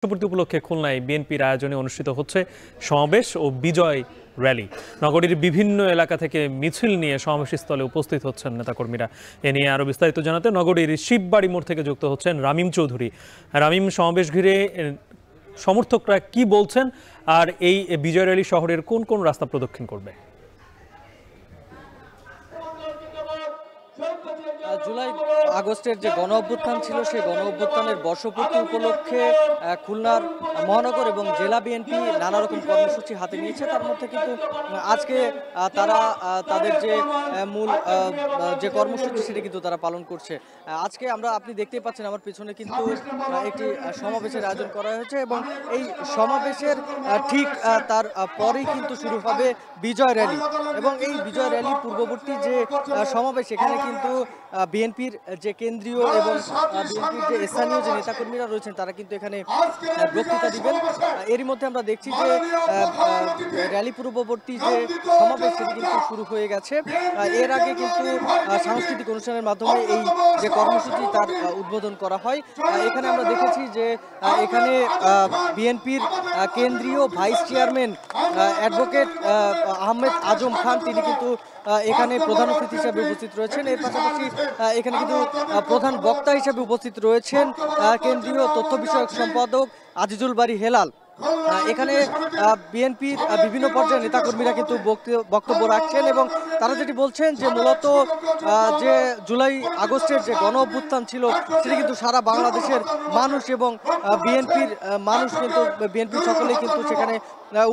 বর্ষপূর্তি উপলক্ষে খুলনায় বিএনপির আয়োজনে অনুষ্ঠিত হচ্ছে সমাবেশ ও বিজয় র্যালি। নগরীর বিভিন্ন এলাকা থেকে মিছিল নিয়ে সমাবেশস্থলে উপস্থিত হচ্ছেন নেতাকর্মীরা। এ নিয়ে আরো বিস্তারিত জানাতে নগরীর শিববাড়ি মোড় থেকে যুক্ত হচ্ছেন রামিম চৌধুরী। রামিম, সমাবেশ ঘিরে সমর্থকরা কি বলছেন আর এই বিজয় র্যালি শহরের কোন কোন রাস্তা প্রদক্ষিণ করবে? জুলাই আগস্টের যে গণ অভ্যুত্থান ছিল সেই গণ অভ্যুত্থানের বর্ষপূর্তি উপলক্ষে খুলনার মহানগর এবং জেলা বিএনপি নানা রকম কর্মসূচি হাতে নিয়েছে। তার মধ্যে কিন্তু আজকে তারা তাদের যে মূল যে কর্মসূচি সেটা কিন্তু তারা পালন করছে। আজকে আপনি দেখতেই পাচ্ছেন আমার পিছনে কিন্তু একটি সমাবেশের আয়োজন করা হয়েছে এবং এই সমাবেশের ঠিক তার পরেই কিন্তু শুরু হবে বিজয় র্যালি। এবং এই বিজয় র্যালি পূর্ববর্তী যে সমাবেশ এখানে কিন্তু বিএনপির যে কেন্দ্রীয় এবং বিএনপির যে স্থানীয় যে নেতাকর্মীরা রয়েছেন তারা কিন্তু এখানে বক্তৃতা দিবেন। এরই মধ্যে আমরা দেখছি যে র্যালি পূর্ববর্তী যে সমাবেশ সেটি কিন্তু শুরু হয়ে গেছে। এর আগে কিন্তু সাংস্কৃতিক অনুষ্ঠানের মাধ্যমে এই যে কর্মসূচি তার উদ্বোধন করা হয়। এখানে আমরা দেখেছি যে এখানে বিএনপির কেন্দ্রীয় vice chairman advocate Ahmed Azam Khan তিনি কিন্তু এখানে প্রধান অতিথি হিসেবে উপস্থিত রয়েছেন। এর পাশাপাশি এখানে কিন্তু প্রধান বক্তা হিসেবে উপস্থিত রয়েছেন কেন্দ্রীয় তথ্য বিষয়ক সম্পাদক আজিজুল বারী হেলাল। এখানে বিএনপির বিভিন্ন পর্যায়ের নেতাকর্মীরা কিন্তু বক্তব্য রাখছেন এবং তারা যেটি বলছেন যে মূলত যে জুলাই আগস্টের যে গণ অভ্যুত্থান ছিল সেটি কিন্তু সারা বাংলাদেশের মানুষ এবং বিএনপির মানুষ কিন্তু বিএনপির সকলেই কিন্তু সেখানে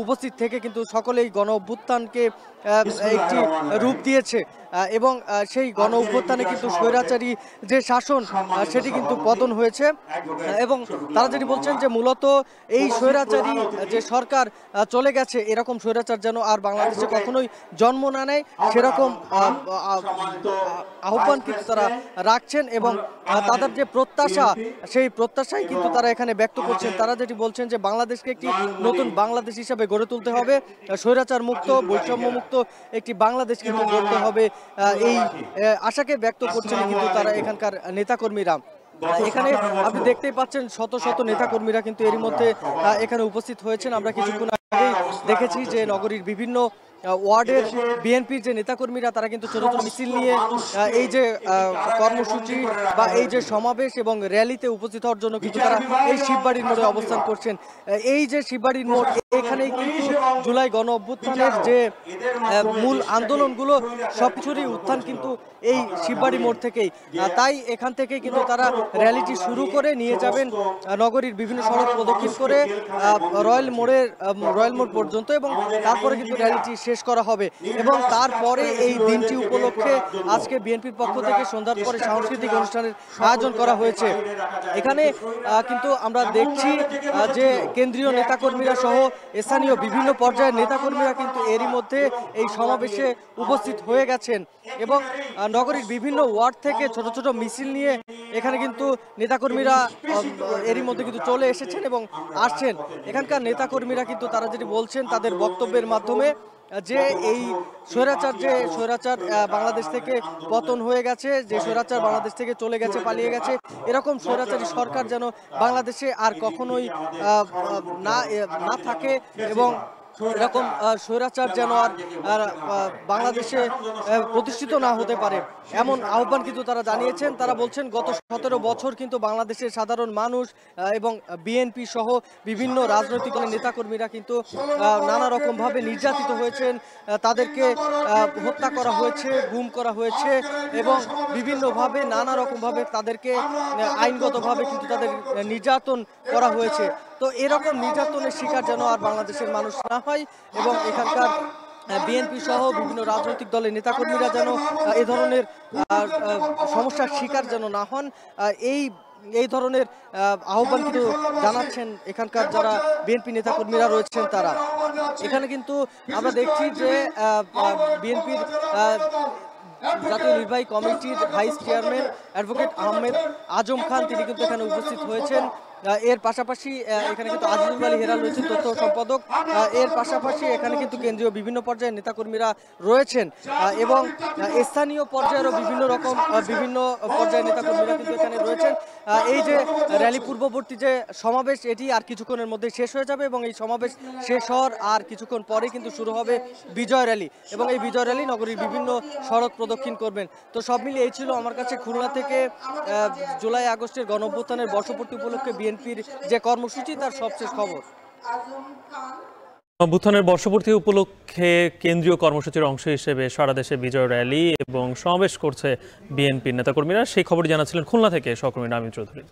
উপস্থিত থেকে কিন্তু সকলেই গণ অভ্যুত্থানকে একটি রূপ দিয়েছে এবং সেই গণ অভ্যুত্থানে কিন্তু স্বৈরাচারী যে শাসন সেটি কিন্তু পতন হয়েছে। এবং তারা যেটি বলছেন যে মূলত এই স্বৈরাচারী যে সরকার চলে গেছে এরকম স্বৈরাচার যেন আর বাংলাদেশে কখনোই জন্ম না নেয় সেরকম আহ্বান কিন্তু তারা রাখছেন এবং তাদের যে প্রত্যাশা সেই প্রত্যাশাই কিন্তু তারা এখানে ব্যক্ত করছেন। তারা যেটি বলছেন যে বাংলাদেশকে একটি নতুন বাংলাদেশ হিসাবে গড়ে তুলতে হবে, স্বৈরাচার মুক্ত বৈষম্য মুক্ত একটি বাংলাদেশ কিন্তু গড়তে হবে, এই আশাকে ব্যক্ত করছেন কিন্তু তারা এখানকার নেতাকর্মীরা। এখানে আপনি দেখতেই পাচ্ছেন শত শত নেতাকর্মীরা কিন্তু এরই মধ্যে এখানে উপস্থিত হয়েছেন। আমরা কিছুক্ষণ আগেই দেখেছি যে নগরীর বিভিন্ন ওয়ার্ডের বিএনপির যে নেতাকর্মীরা তারা কিন্তু ছোট ছোট মিছিল নিয়ে এই যে কর্মসূচি বা এই যে সমাবেশ এবং র্যালিতে উপস্থিত হওয়ার জন্য কিন্তু তারা এই শিববাড়ির মোড়ে অবস্থান করছেন। এই যে শিববাড়ির মোড় এখানেই কিন্তু জুলাই গণ অভ্যুত্থানের যে মূল আন্দোলনগুলো সবকিছুরই উত্থান কিন্তু এই শিববাড়ি মোড় থেকেই। তাই এখান থেকে কিন্তু তারা র্যালিটি শুরু করে নিয়ে যাবেন নগরীর বিভিন্ন সড়ক প্রদক্ষিণ করে রয়্যাল মোড় পর্যন্ত এবং তারপরে কিন্তু র্যালিটি শেষ করা হবে। এবং তারপরে এই দিনটি উপলক্ষে আজকে বিএনপির পক্ষ থেকে সন্ধ্যার পরে সাংস্কৃতিক অনুষ্ঠানের আয়োজন করা হয়েছে। এখানে কিন্তু আমরা দেখছি যে কেন্দ্রীয় নেতাকর্মীরা সহ স্থানীয় বিভিন্ন পর্যায়ের নেতাকর্মীরা কিন্তু এরই মধ্যে এই সমাবেশে উপস্থিত হয়ে গেছেন এবং নগরীর বিভিন্ন ওয়ার্ড থেকে ছোট ছোট মিছিল নিয়ে এখানে কিন্তু নেতাকর্মীরা এরই মধ্যে কিন্তু চলে এসেছেন এবং আসছেন। এখানকার নেতাকর্মীরা কিন্তু তারা যেটি বলছেন তাদের বক্তব্যের মাধ্যমে যে এই স্বৈরাচার বাংলাদেশ থেকে পতন হয়ে গেছে, যে স্বৈরাচার বাংলাদেশ থেকে চলে গেছে, পালিয়ে গেছে, এরকম স্বৈরাচারী সরকার যেন বাংলাদেশে আর কখনোই না থাকে এবং এরকম স্বৈরাচার যেন আর বাংলাদেশে প্রতিষ্ঠিত না হতে পারে এমন আহ্বান কিন্তু তারা জানিয়েছেন। তারা বলছেন গত 17 বছর কিন্তু বাংলাদেশের সাধারণ মানুষ এবং বিএনপি সহ বিভিন্ন রাজনৈতিক দলের নেতাকর্মীরা কিন্তু নানা রকমভাবে নির্যাতিত হয়েছেন, তাদেরকে হত্যা করা হয়েছে, গুম করা হয়েছে এবং বিভিন্নভাবে নানা রকমভাবে তাদেরকে আইনগতভাবে কিন্তু তাদের নির্যাতন করা হয়েছে। তো এরকম নির্যাতনের শিকার যেন আর বাংলাদেশের মানুষ না হয় এবং এখানকার বিএনপি সহ বিভিন্ন রাজনৈতিক দলের নেতাকর্মীরা যেন এ ধরনের সমস্যার শিকার যেন না হন, এই ধরনের আহ্বান কিন্তু জানাচ্ছেন এখানকার যারা বিএনপি নেতাকর্মীরা রয়েছেন তারা। এখানে কিন্তু আমরা দেখছি যে বিএনপির জাতীয় নির্বাহী কমিটির vice chairman advocate Ahmed Azam Khan তিনি কিন্তু এখানে উপস্থিত হয়েছেন। এর পাশাপাশি এখানে কিন্তু আজিজুল আলী হেরাল রয়েছেন তথ্য সম্পাদক। এর পাশাপাশি এখানে কিন্তু কেন্দ্রীয় বিভিন্ন পর্যায়ের নেতাকর্মীরা রয়েছেন এবং স্থানীয় পর্যায়েরও বিভিন্ন পর্যায়ের নেতাকর্মীরা কিন্তু এখানে রয়েছেন। এই যে র্যালি পূর্ববর্তী যে সমাবেশ, এটি আর কিছুক্ষণের মধ্যে শেষ হয়ে যাবে এবং এই সমাবেশ শেষ হওয়ার আর কিছুক্ষণ পরে কিন্তু শুরু হবে বিজয় র্যালি এবং এই বিজয় র্যালি নগরীর বিভিন্ন সড়ক প্রদক্ষিণ করবেন। তো সব মিলিয়ে এই ছিল আমার কাছে খুলনা থেকে জুলাই আগস্টের গণঅভ্যুত্থানের বর্ষপূর্তি উপলক্ষে বিএনপির যে কর্মসূচি তার সবশেষ খবর। অভ্যুত্থানের বর্ষপূর্তি উপলক্ষে কেন্দ্রীয় কর্মসূচির অংশ হিসেবে সারা দেশে বিজয় র্যালি এবং সমাবেশ করছে বিএনপির নেতাকর্মীরা। সেই খবর জানাচ্ছিলেন খুলনা থেকে সহকর্মী নামিম চৌধুরী।